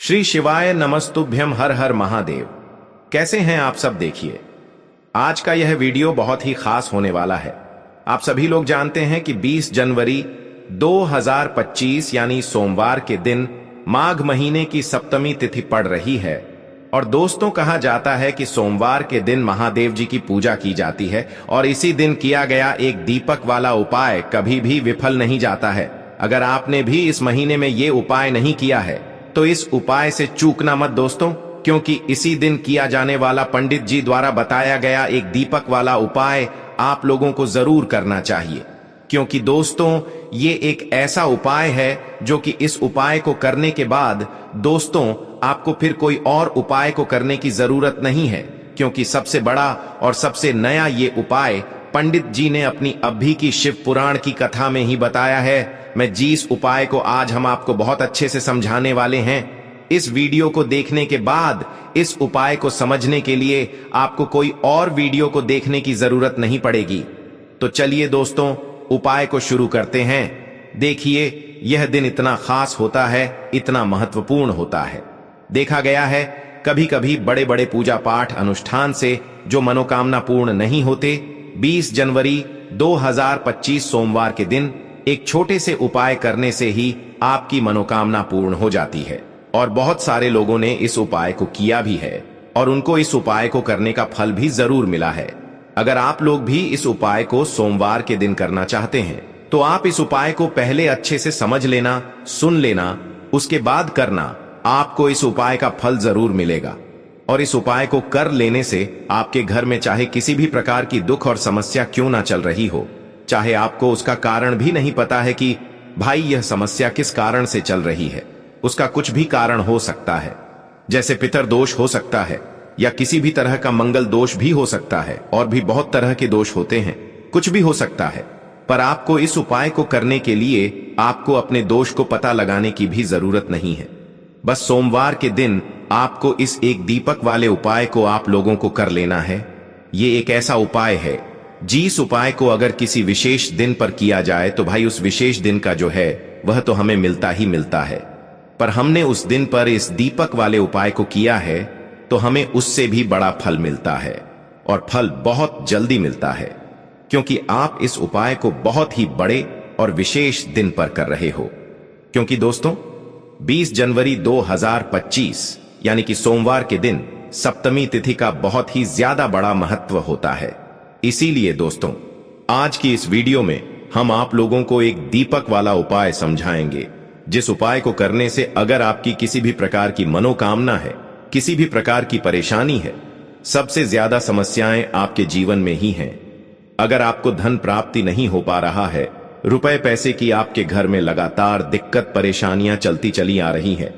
श्री शिवाय नमस्तुभ्यम, हर हर महादेव। कैसे हैं आप सब? देखिए, आज का यह वीडियो बहुत ही खास होने वाला है। आप सभी लोग जानते हैं कि 20 जनवरी 2025 यानी सोमवार के दिन माघ महीने की सप्तमी तिथि पड़ रही है। और दोस्तों, कहा जाता है कि सोमवार के दिन महादेव जी की पूजा की जाती है और इसी दिन किया गया एक दीपक वाला उपाय कभी भी विफल नहीं जाता है। अगर आपने भी इस महीने में ये उपाय नहीं किया है तो इस उपाय से चूकना मत दोस्तों, क्योंकि इसी दिन किया जाने वाला पंडित जी द्वारा बताया गया एक दीपक वाला उपाय आप लोगों को जरूर करना चाहिए। क्योंकि दोस्तों, ये एक ऐसा उपाय है जो कि इस उपाय को करने के बाद दोस्तों आपको फिर कोई और उपाय को करने की जरूरत नहीं है, क्योंकि सबसे बड़ा और सबसे नया ये उपाय पंडित जी ने अपनी अभी की शिव पुराण की कथा में ही बताया है। मैं जिस उपाय को आज हम आपको बहुत अच्छे से समझाने वाले हैं, इस वीडियो को देखने के बाद इस उपाय को समझने के लिए आपको कोई और वीडियो को देखने की जरूरत नहीं पड़ेगी। तो चलिए दोस्तों, उपाय को शुरू करते हैं। देखिए, यह दिन इतना खास होता है, इतना महत्वपूर्ण होता है। देखा गया है कभी कभी बड़े बड़े पूजा पाठ अनुष्ठान से जो मनोकामना पूर्ण नहीं होते, 20 जनवरी 2025 सोमवार के दिन एक छोटे से उपाय करने से ही आपकी मनोकामना पूर्ण हो जाती है। और बहुत सारे लोगों ने इस उपाय को किया भी है और उनको इस उपाय को करने का फल भी जरूर मिला है। अगर आप लोग भी इस उपाय को सोमवार के दिन करना चाहते हैं तो आप इस उपाय को पहले अच्छे से समझ लेना, सुन लेना, उसके बाद करना। आपको इस उपाय का फल जरूर मिलेगा। और इस उपाय को कर लेने से आपके घर में चाहे किसी भी प्रकार की दुख और समस्या क्यों ना चल रही हो, चाहे आपको उसका कारण भी नहीं पता है कि भाई यह समस्या किस कारण से चल रही है, उसका कुछ भी कारण हो सकता है। जैसे पितर दोष हो सकता है या किसी भी तरह का मंगल दोष भी हो सकता है, और भी बहुत तरह के दोष होते हैं, कुछ भी हो सकता है। पर आपको इस उपाय को करने के लिए आपको अपने दोष को पता लगाने की भी जरूरत नहीं है। बस सोमवार के दिन आपको इस एक दीपक वाले उपाय को आप लोगों को कर लेना है। ये एक ऐसा उपाय है जिस उपाय को अगर किसी विशेष दिन पर किया जाए तो भाई उस विशेष दिन का जो है वह तो हमें मिलता ही मिलता है। पर हमने उस दिन पर इस दीपक वाले उपाय को किया है तो हमें उससे भी बड़ा फल मिलता है, और फल बहुत जल्दी मिलता है, क्योंकि आप इस उपाय को बहुत ही बड़े और विशेष दिन पर कर रहे हो। क्योंकि दोस्तों, 20 जनवरी 2025 यानी कि सोमवार के दिन सप्तमी तिथि का बहुत ही ज्यादा बड़ा महत्व होता है। इसीलिए दोस्तों, आज की इस वीडियो में हम आप लोगों को एक दीपक वाला उपाय समझाएंगे, जिस उपाय को करने से अगर आपकी किसी भी प्रकार की मनोकामना है, किसी भी प्रकार की परेशानी है, सबसे ज्यादा समस्याएं आपके जीवन में ही हैं। अगर आपको धन प्राप्ति नहीं हो पा रहा है, रुपए पैसे की आपके घर में लगातार दिक्कत परेशानियां चलती चली आ रही है,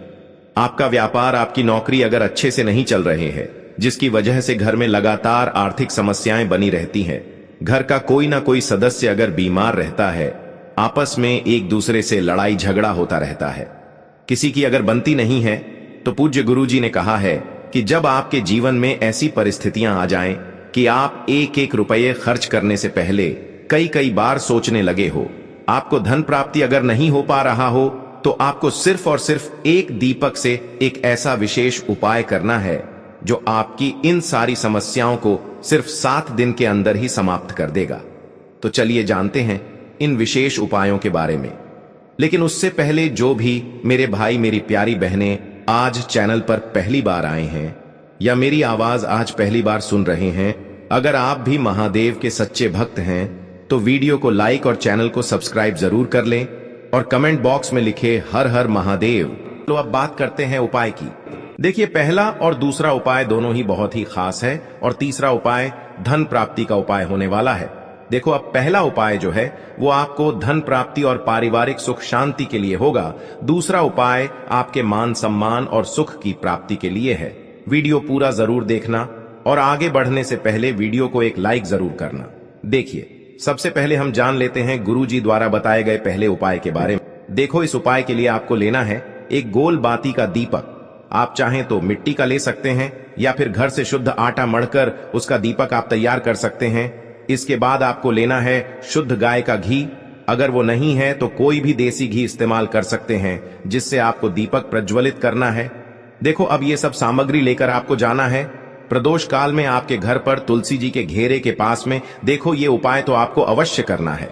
आपका व्यापार, आपकी नौकरी अगर अच्छे से नहीं चल रहे हैं, जिसकी वजह से घर में लगातार आर्थिक समस्याएं बनी रहती हैं, घर का कोई ना कोई सदस्य अगर बीमार रहता है, आपस में एक दूसरे से लड़ाई झगड़ा होता रहता है, किसी की अगर बनती नहीं है, तो पूज्य गुरुजी ने कहा है कि जब आपके जीवन में ऐसी परिस्थितियां आ जाएं कि आप एक एक रुपये खर्च करने से पहले कई कई बार सोचने लगे हो, आपको धन प्राप्ति अगर नहीं हो पा रहा हो, तो आपको सिर्फ और सिर्फ एक दीपक से एक ऐसा विशेष उपाय करना है जो आपकी इन सारी समस्याओं को सिर्फ 7 दिन के अंदर ही समाप्त कर देगा। तो चलिए जानते हैं इन विशेष उपायों के बारे में। लेकिन उससे पहले जो भी मेरे भाई, मेरी प्यारी बहनें आज चैनल पर पहली बार आए हैं या मेरी आवाज आज पहली बार सुन रहे हैं, अगर आप भी महादेव के सच्चे भक्त हैं तो वीडियो को लाइक और चैनल को सब्सक्राइब जरूर कर लें और कमेंट बॉक्स में लिखे हर हर महादेव। तो अब बात करते हैं उपाय की। देखिए, पहला और दूसरा उपाय दोनों ही बहुत ही खास है और तीसरा उपाय धन प्राप्ति का उपाय होने वाला है। देखो, अब पहला उपाय जो है वो आपको धन प्राप्ति और पारिवारिक सुख शांति के लिए होगा। दूसरा उपाय आपके मान सम्मान और सुख की प्राप्ति के लिए है। वीडियो पूरा जरूर देखना और आगे बढ़ने से पहले वीडियो को एक लाइक जरूर करना। देखिए, सबसे पहले हम जान लेते हैं गुरुजी द्वारा बताए गए पहले उपाय के बारे में। देखो, इस उपाय के लिए आपको लेना है एक गोल बाती का दीपक। आप चाहें तो मिट्टी का ले सकते हैं या फिर घर से शुद्ध आटा मढ़कर उसका दीपक आप तैयार कर सकते हैं। इसके बाद आपको लेना है शुद्ध गाय का घी। अगर वो नहीं है तो कोई भी देसी घी इस्तेमाल कर सकते हैं, जिससे आपको दीपक प्रज्वलित करना है। देखो, अब ये सब सामग्री लेकर आपको जाना है। प्रदोष काल में आपके घर पर तुलसी जी के घेरे के पास में देखो, ये उपाय तो आपको अवश्य करना है।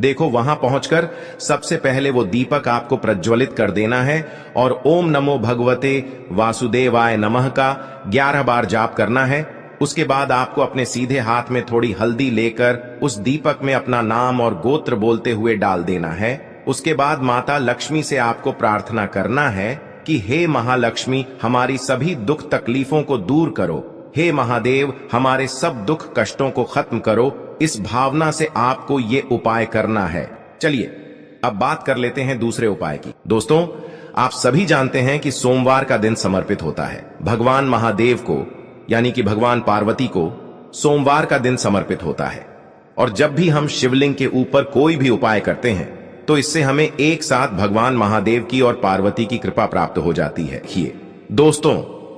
देखो, वहां पहुंचकर सबसे पहले वो दीपक आपको प्रज्वलित कर देना है और ओम नमो भगवते वासुदेवाय नमः का 11 बार जाप करना है। उसके बाद आपको अपने सीधे हाथ में थोड़ी हल्दी लेकर उस दीपक में अपना नाम और गोत्र बोलते हुए डाल देना है। उसके बाद माता लक्ष्मी से आपको प्रार्थना करना है कि हे महालक्ष्मी, हमारी सभी दुख तकलीफों को दूर करो। हे महादेव, हमारे सब दुख कष्टों को खत्म करो। इस भावना से आपको ये उपाय करना है। चलिए अब बात कर लेते हैं दूसरे उपाय की। दोस्तों, आप सभी जानते हैं कि सोमवार का दिन समर्पित होता है भगवान महादेव को, यानी कि भगवान पार्वती को सोमवार का दिन समर्पित होता है। और जब भी हम शिवलिंग के ऊपर कोई भी उपाय करते हैं तो इससे हमें एक साथ भगवान महादेव की और पार्वती की कृपा प्राप्त हो जाती है। दोस्तों,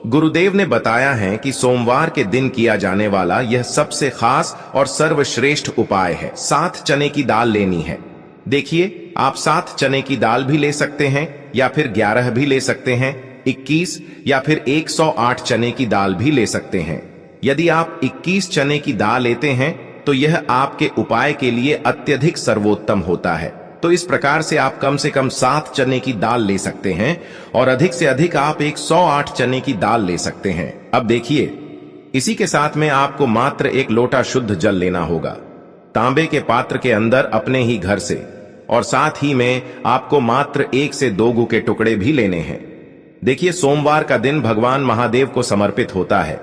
गुरुदेव ने बताया है कि सोमवार के दिन किया जाने वाला यह सबसे खास और सर्वश्रेष्ठ उपाय है। 7 चने की दाल लेनी है। देखिए, आप 7 चने की दाल भी ले सकते हैं या फिर 11 भी ले सकते हैं, 21 या फिर 108 चने की दाल भी ले सकते हैं। यदि आप 21 चने की दाल लेते हैं तो यह आपके उपाय के लिए अत्यधिक सर्वोत्तम होता है। तो इस प्रकार से आप कम से कम 7 चने की दाल ले सकते हैं और अधिक से अधिक आप 108 चने की दाल ले सकते हैं। अब देखिए, इसी के साथ में आपको मात्र 1 लोटा शुद्ध जल लेना होगा, तांबे के पात्र के अंदर अपने ही घर से, और साथ ही में आपको मात्र 1 से 2 गू के टुकड़े भी लेने हैं। देखिए, सोमवार का दिन भगवान महादेव को समर्पित होता है।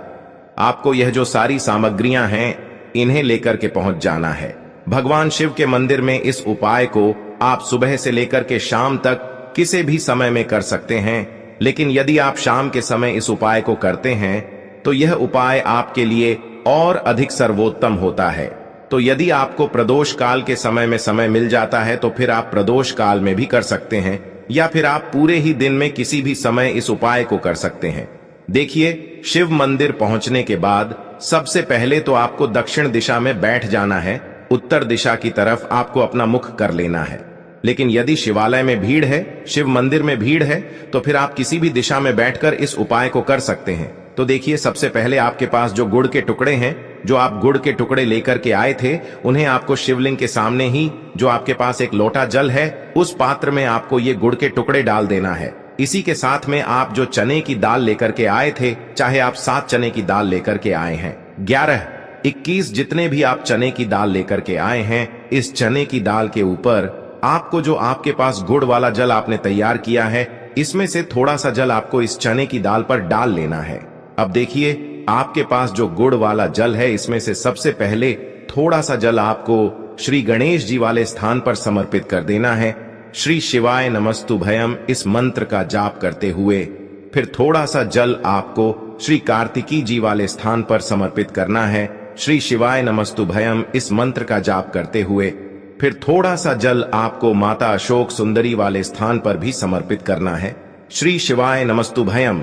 आपको यह जो सारी सामग्रियां हैं, इन्हें लेकर के पहुंच जाना है। भगवान शिव के मंदिर में इस उपाय को आप सुबह से लेकर के शाम तक किसी भी समय में कर सकते हैं। लेकिन यदि आप शाम के समय इस उपाय को करते हैं तो यह उपाय आपके लिए और अधिक सर्वोत्तम होता है। तो यदि आपको प्रदोष काल के समय में समय मिल जाता है तो फिर आप प्रदोष काल में भी कर सकते हैं, या फिर आप पूरे ही दिन में किसी भी समय इस उपाय को कर सकते हैं। देखिए, शिव मंदिर पहुंचने के बाद सबसे पहले तो आपको दक्षिण दिशा में बैठ जाना है। उत्तर दिशा की तरफ आपको अपना मुख कर लेना है। लेकिन यदि शिवालय में भीड़ है, शिव मंदिर में भीड़ है, तो फिर आप किसी भी दिशा में बैठकर इस उपाय को कर सकते हैं। तो देखिए, सबसे पहले आपके पास जो गुड़ के टुकड़े हैं, जो आप गुड़ के टुकड़े लेकर के आए थे, उन्हें आपको शिवलिंग के सामने ही जो आपके पास 1 लोटा जल है, उस पात्र में आपको ये गुड़ के टुकड़े डाल देना है। इसी के साथ में आप जो चने की दाल लेकर के आए थे, चाहे आप 7 चने की दाल लेकर के आए हैं, 11, 21 जितने भी आप चने की दाल लेकर के आए हैं, इस चने की दाल के ऊपर आपको जो आपके पास गुड़ वाला जल आपने तैयार किया है, इसमें से थोड़ा सा जल आपको इस चने की दाल पर डाल लेना है। अब देखिए, आपके पास जो गुड़ वाला जल है, इसमें से सबसे पहले थोड़ा सा जल आपको श्री गणेश जी वाले स्थान पर समर्पित कर देना है। श्री शिवाय नमस्तुभयम इस मंत्र का जाप करते हुए फिर थोड़ा सा जल आपको श्री कार्तिकी जी वाले स्थान पर समर्पित करना है। श्री शिवाय नमस्तुभयम इस मंत्र का जाप करते हुए फिर थोड़ा सा जल आपको माता अशोक सुंदरी वाले स्थान पर भी समर्पित करना है। श्री शिवाय नमस्तुभयम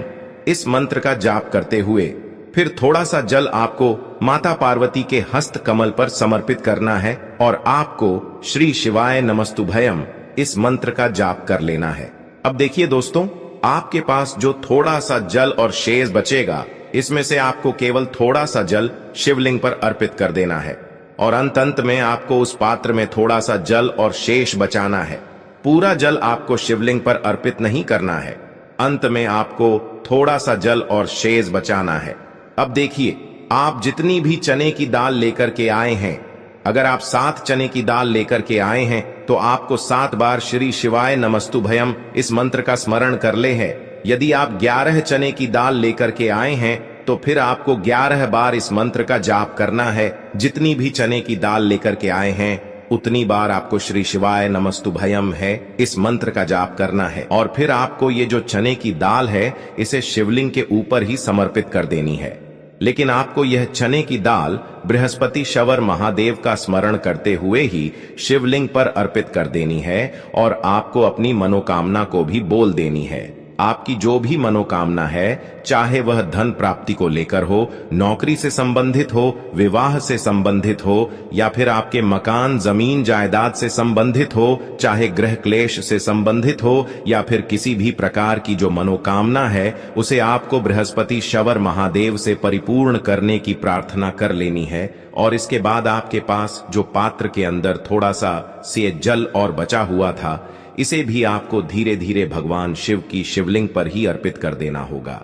इस मंत्र का जाप करते हुए फिर थोड़ा सा जल आपको माता पार्वती के हस्त कमल पर समर्पित करना है और आपको श्री शिवाय नमस्तुभयम इस मंत्र का जाप कर लेना है। अब देखिए दोस्तों, आपके पास जो थोड़ा सा जल और शेष बचेगा, इसमें से आपको केवल थोड़ा सा जल शिवलिंग पर अर्पित कर देना है और अंत में आपको उस पात्र में थोड़ा सा जल और शेष बचाना है। पूरा जल आपको शिवलिंग पर अर्पित नहीं करना है, अंत में आपको थोड़ा सा जल और शेष बचाना है। अब देखिए, आप जितनी भी चने की दाल लेकर के आए हैं, अगर आप 7 चने की दाल लेकर के आए हैं तो आपको 7 बार श्री शिवाय नमस्तुभयम इस मंत्र का स्मरण कर ले है। यदि आप 11 चने की दाल लेकर के आए हैं तो फिर आपको 11 बार इस मंत्र का जाप करना है। जितनी भी चने की दाल लेकर के आए हैं, उतनी बार आपको श्री शिवाय नमस्तुभयम है इस मंत्र का जाप करना है और फिर आपको ये जो चने की दाल है, इसे शिवलिंग के ऊपर ही समर्पित कर देनी है। लेकिन आपको यह चने की दाल बृहस्पति शवर महादेव का स्मरण करते हुए ही शिवलिंग पर अर्पित कर देनी है और आपको अपनी मनोकामना को भी बोल देनी है। आपकी जो भी मनोकामना है, चाहे वह धन प्राप्ति को लेकर हो, नौकरी से संबंधित हो, विवाह से संबंधित हो, या फिर आपके मकान जमीन जायदाद से संबंधित हो, चाहे गृह क्लेश से संबंधित हो, या फिर किसी भी प्रकार की जो मनोकामना है, उसे आपको बृहस्पति शवर महादेव से परिपूर्ण करने की प्रार्थना कर लेनी है। और इसके बाद आपके पास जो पात्र के अंदर थोड़ा सा से जल और बचा हुआ था, इसे भी आपको धीरे धीरे भगवान शिव की शिवलिंग पर ही अर्पित कर देना होगा।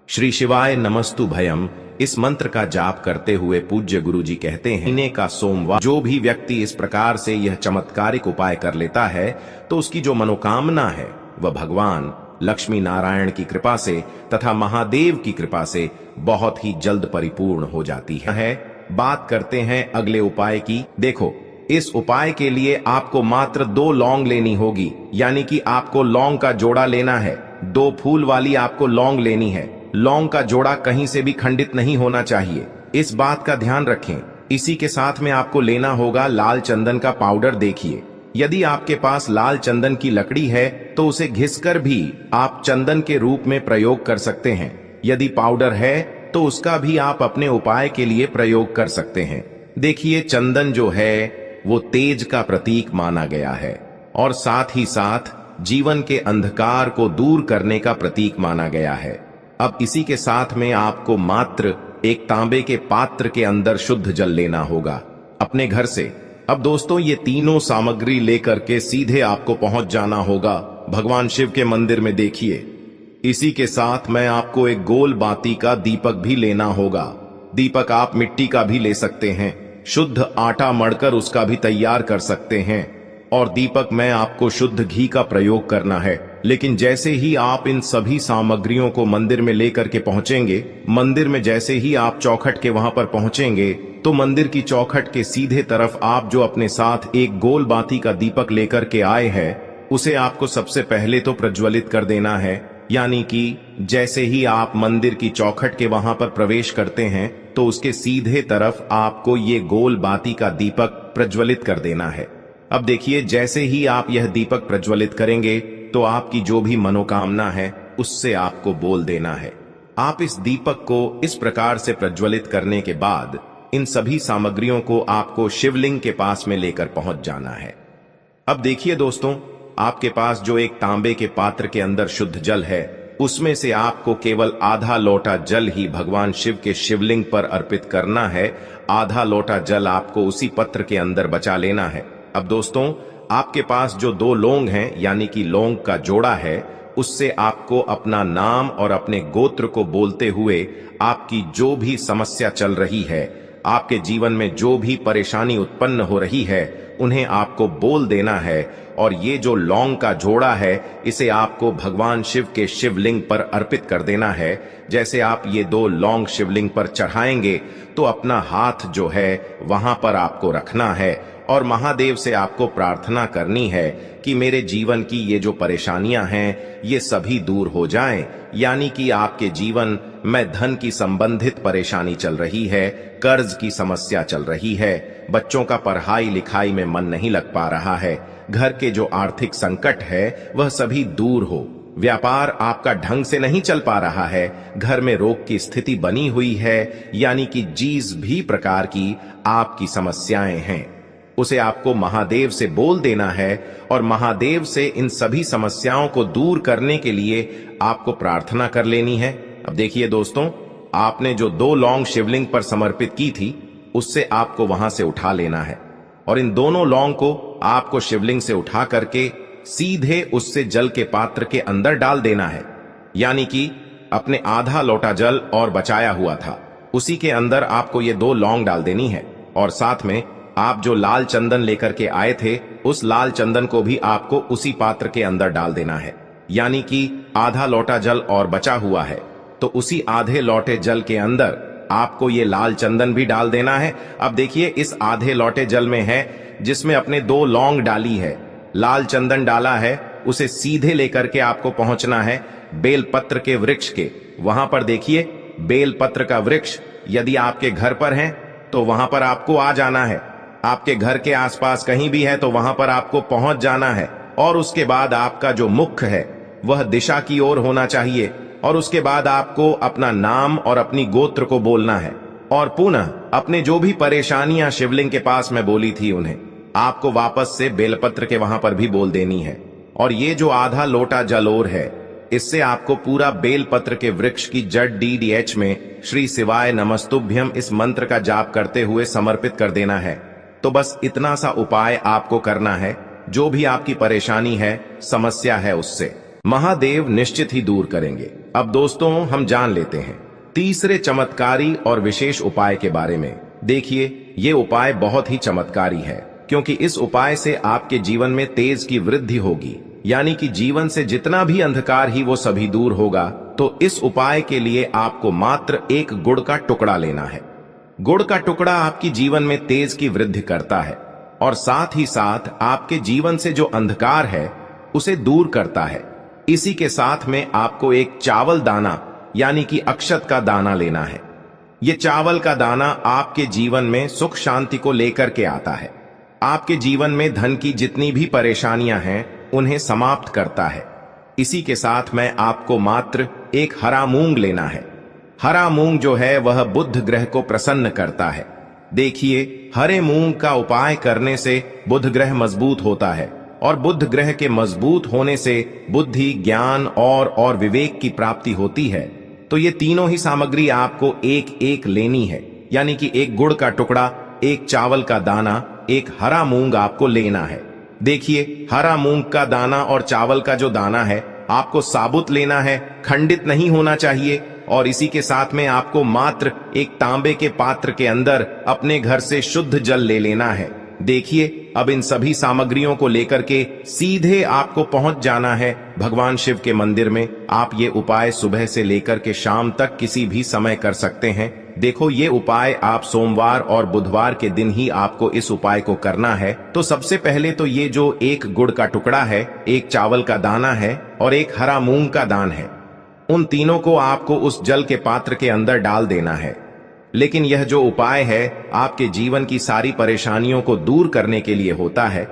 श्री शिवाय नमस्तु भयम इस मंत्र का जाप करते हुए पूज्य गुरु जी कहते हैं, महीने का सोमवार जो भी व्यक्ति इस प्रकार से यह चमत्कारिक उपाय कर लेता है, तो उसकी जो मनोकामना है वह भगवान लक्ष्मी नारायण की कृपा से तथा महादेव की कृपा से बहुत ही जल्द परिपूर्ण हो जाती है। बात करते हैं अगले उपाय की। देखो, इस उपाय के लिए आपको मात्र 2 लौंग लेनी होगी, यानी कि आपको लौंग का जोड़ा लेना है। 2 फूल वाली आपको लौंग लेनी है। लौंग का जोड़ा कहीं से भी खंडित नहीं होना चाहिए, इस बात का ध्यान रखें। इसी के साथ में आपको लेना होगा लाल चंदन का पाउडर। देखिए, यदि आपके पास लाल चंदन की लकड़ी है तो उसे घिसकर भी आप चंदन के रूप में प्रयोग कर सकते हैं। यदि पाउडर है तो उसका भी आप अपने उपाय के लिए प्रयोग कर सकते हैं। देखिए, चंदन जो है वो तेज का प्रतीक माना गया है और साथ ही साथ जीवन के अंधकार को दूर करने का प्रतीक माना गया है। अब इसी के साथ में आपको मात्र एक तांबे के पात्र के अंदर शुद्ध जल लेना होगा अपने घर से। अब दोस्तों, ये तीनों सामग्री लेकर के सीधे आपको पहुंच जाना होगा भगवान शिव के मंदिर में। देखिए, इसी के साथ में आपको एक गोल बाती का दीपक भी लेना होगा। दीपक आप मिट्टी का भी ले सकते हैं, शुद्ध आटा मढ़कर उसका भी तैयार कर सकते हैं। और दीपक में आपको शुद्ध घी का प्रयोग करना है। लेकिन जैसे ही आप इन सभी सामग्रियों को मंदिर में लेकर के पहुंचेंगे, मंदिर में जैसे ही आप चौखट के वहां पर पहुंचेंगे, तो मंदिर की चौखट के सीधे तरफ आप जो अपने साथ एक गोल बाती का दीपक लेकर के आए हैं, उसे आपको सबसे पहले तो प्रज्वलित कर देना है। यानी कि जैसे ही आप मंदिर की चौखट के वहां पर प्रवेश करते हैं, तो उसके सीधे तरफ आपको ये गोल बाती का दीपक प्रज्वलित कर देना है। अब देखिए, जैसे ही आप यह दीपक प्रज्वलित करेंगे, तो आपकी जो भी मनोकामना है उससे आपको बोल देना है। आप इस दीपक को इस प्रकार से प्रज्वलित करने के बाद इन सभी सामग्रियों को आपको शिवलिंग के पास में लेकर पहुंच जाना है। अब देखिए दोस्तों, आपके पास जो एक तांबे के पात्र के अंदर शुद्ध जल है, उसमें से आपको केवल आधा लोटा जल ही भगवान शिव के शिवलिंग पर अर्पित करना है। आधा लोटा जल आपको उसी पत्र के अंदर बचा लेना है। अब दोस्तों, आपके पास जो 2 लौंग हैं, यानी कि लौंग का जोड़ा है, उससे आपको अपना नाम और अपने गोत्र को बोलते हुए आपकी जो भी समस्या चल रही है, आपके जीवन में जो भी परेशानी उत्पन्न हो रही है, उन्हें आपको बोल देना है। और ये जो लौंग का जोड़ा है, इसे आपको भगवान शिव के शिवलिंग पर अर्पित कर देना है। जैसे आप ये 2 लौंग शिवलिंग पर चढ़ाएंगे, तो अपना हाथ जो है वहां पर आपको रखना है और महादेव से आपको प्रार्थना करनी है कि मेरे जीवन की ये जो परेशानियां हैं, ये सभी दूर हो जाएं। यानी कि आपके जीवन में धन की संबंधित परेशानी चल रही है, कर्ज की समस्या चल रही है, बच्चों का पढ़ाई लिखाई में मन नहीं लग पा रहा है, घर के जो आर्थिक संकट है वह सभी दूर हो, व्यापार आपका ढंग से नहीं चल पा रहा है, घर में रोग की स्थिति बनी हुई है, यानी कि जिस भी प्रकार की आपकी समस्याएं हैं, उसे आपको महादेव से बोल देना है और महादेव से इन सभी समस्याओं को दूर करने के लिए आपको प्रार्थना कर लेनी है। अब देखिए दोस्तों, आपने जो 2 लौंग शिवलिंग पर समर्पित की थी, उससे आपको वहां से उठा लेना है और इन दोनों लौंग को आपको शिवलिंग से उठा करके सीधे उससे जल के पात्र के अंदर डाल देना है। यानी कि अपने आधा लोटा जल और बचाया हुआ था, उसी के अंदर आपको ये 2 लौंग डाल देनी है। और साथ में आप जो लाल चंदन लेकर के आए थे, उस लाल चंदन को भी आपको उसी पात्र के अंदर डाल देना है। यानी कि आधा लोटा जल और बचा हुआ है, तो उसी आधे लोटे जल के अंदर आपको ये लाल चंदन भी डाल देना है। अब देखिए, इस आधे लोटे जल में है जिसमें अपने 2 लौंग डाली है, लाल चंदन डाला है, उसे सीधे लेकर के आपको पहुंचना है बेलपत्र के वृक्ष के। वहां पर देखिए, बेलपत्र का वृक्ष यदि आपके घर पर है तो वहां पर आपको आ जाना है, आपके घर के आसपास कहीं भी है तो वहां पर आपको पहुंच जाना है। और उसके बाद आपका जो मुख है वह दिशा की ओर होना चाहिए और उसके बाद आपको अपना नाम और अपनी गोत्र को बोलना है और पुनः अपने जो भी परेशानियां शिवलिंग के पास में बोली थी उन्हें आपको वापस से बेलपत्र के वहां पर भी बोल देनी है। और ये जो आधा लोटा जल और है, इससे आपको पूरा बेलपत्र के वृक्ष की जड़ DDH में श्री शिवाय नमस्तुभ्यम इस मंत्र का जाप करते हुए समर्पित कर देना है। तो बस इतना सा उपाय आपको करना है, जो भी आपकी परेशानी है, समस्या है, उससे महादेव निश्चित ही दूर करेंगे। अब दोस्तों हम जान लेते हैं तीसरे चमत्कारी और विशेष उपाय के बारे में। देखिए ये उपाय बहुत ही चमत्कारी है, क्योंकि इस उपाय से आपके जीवन में तेज की वृद्धि होगी, यानी कि जीवन से जितना भी अंधकार ही वो सभी दूर होगा। तो इस उपाय के लिए आपको मात्र एक गुड़ का टुकड़ा लेना है। गुड़ का टुकड़ा आपकी जीवन में तेज की वृद्धि करता है और साथ ही साथ आपके जीवन से जो अंधकार है उसे दूर करता है। इसी के साथ में आपको एक चावल दाना यानी कि अक्षत का दाना लेना है। ये चावल का दाना आपके जीवन में सुख शांति को लेकर के आता है। आपके जीवन में धन की जितनी भी परेशानियां हैं उन्हें समाप्त करता है। इसी के साथ में आपको मात्र एक हरा मूंग लेना है। हरा मूंग जो है वह बुध ग्रह को प्रसन्न करता है। देखिए हरे मूंग का उपाय करने से बुध ग्रह मजबूत होता है और बुध ग्रह के मजबूत होने से बुद्धि, ज्ञान और विवेक की प्राप्ति होती है। तो ये तीनों ही सामग्री आपको एक एक लेनी है, यानी कि एक गुड़ का टुकड़ा, एक चावल का दाना, एक हरा मूंग आपको लेना है। देखिए हरा मूंग का दाना और चावल का जो दाना है आपको साबुत लेना है, खंडित नहीं होना चाहिए। और इसी के साथ में आपको मात्र एक तांबे के पात्र के अंदर अपने घर से शुद्ध जल ले लेना है। देखिए अब इन सभी सामग्रियों को लेकर के सीधे आपको पहुंच जाना है भगवान शिव के मंदिर में। आप ये उपाय सुबह से लेकर के शाम तक किसी भी समय कर सकते हैं। देखो ये उपाय आप सोमवार और बुधवार के दिन ही आपको इस उपाय को करना है। तो सबसे पहले तो ये जो एक गुड़ का टुकड़ा है, एक चावल का दाना है और एक हरा मूंग का दान है, उन तीनों को आपको उस जल के पात्र के अंदर डाल देना है। लेकिन यह जो उपाय है आपके जीवन की सारी परेशानियों को दूर करने के लिए होता है।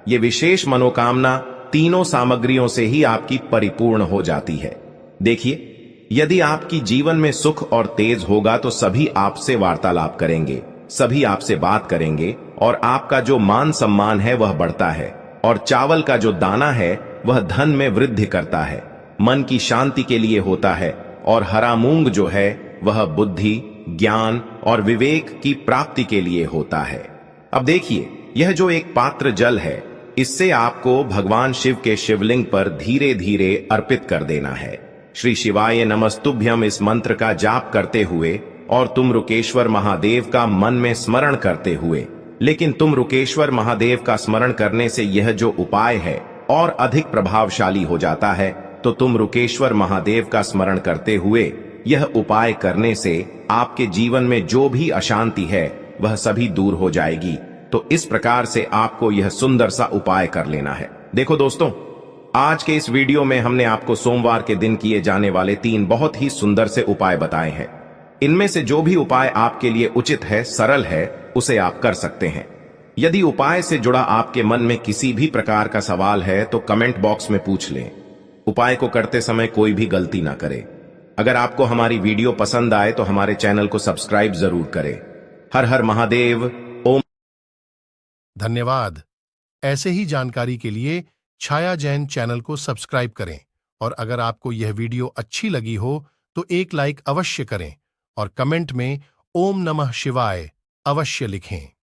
ये विशेष मनोकामना तीनों सामग्रियों से ही आपकी परिपूर्ण हो जाती है। देखिए यदि आपकी जीवन में सुख और तेज होगा तो सभी आपसे वार्तालाप करेंगे, सभी आपसे बात करेंगे और आपका जो मान सम्मान है वह बढ़ता है। और चावल का जो दाना है वह धन में वृद्धि करता है, मन की शांति के लिए होता है। और हरा मूंग जो है वह बुद्धि, ज्ञान और विवेक की प्राप्ति के लिए होता है। अब देखिए यह जो एक पात्र जल है, इससे आपको भगवान शिव के शिवलिंग पर धीरे धीरे अर्पित कर देना है। श्री शिवाय नमस्तुभ्यम इस मंत्र का जाप करते हुए और तुम रुकेश्वर महादेव का मन में स्मरण करते हुए। लेकिन तुम रुकेश्वर महादेव का स्मरण करने से यह जो उपाय है और अधिक प्रभावशाली हो जाता है। तो तुम रुकेश्वर महादेव का स्मरण करते हुए यह उपाय करने से आपके जीवन में जो भी अशांति है वह सभी दूर हो जाएगी। तो इस प्रकार से आपको यह सुंदर सा उपाय कर लेना है। देखो दोस्तों, आज के इस वीडियो में हमने आपको सोमवार के दिन किए जाने वाले 3 बहुत ही सुंदर से उपाय बताए हैं। इनमें से जो भी उपाय आपके लिए उचित है, सरल है, उसे आप कर सकते हैं। यदि उपाय से जुड़ा आपके मन में किसी भी प्रकार का सवाल है तो कमेंट बॉक्स में पूछ लें। उपाय को करते समय कोई भी गलती ना करें। अगर आपको हमारी वीडियो पसंद आए तो हमारे चैनल को सब्सक्राइब जरूर करें। हर हर महादेव। ओम। धन्यवाद। ऐसे ही जानकारी के लिए छाया जैन चैनल को सब्सक्राइब करें और अगर आपको यह वीडियो अच्छी लगी हो तो एक लाइक अवश्य करें और कमेंट में ओम नमः शिवाय अवश्य लिखें।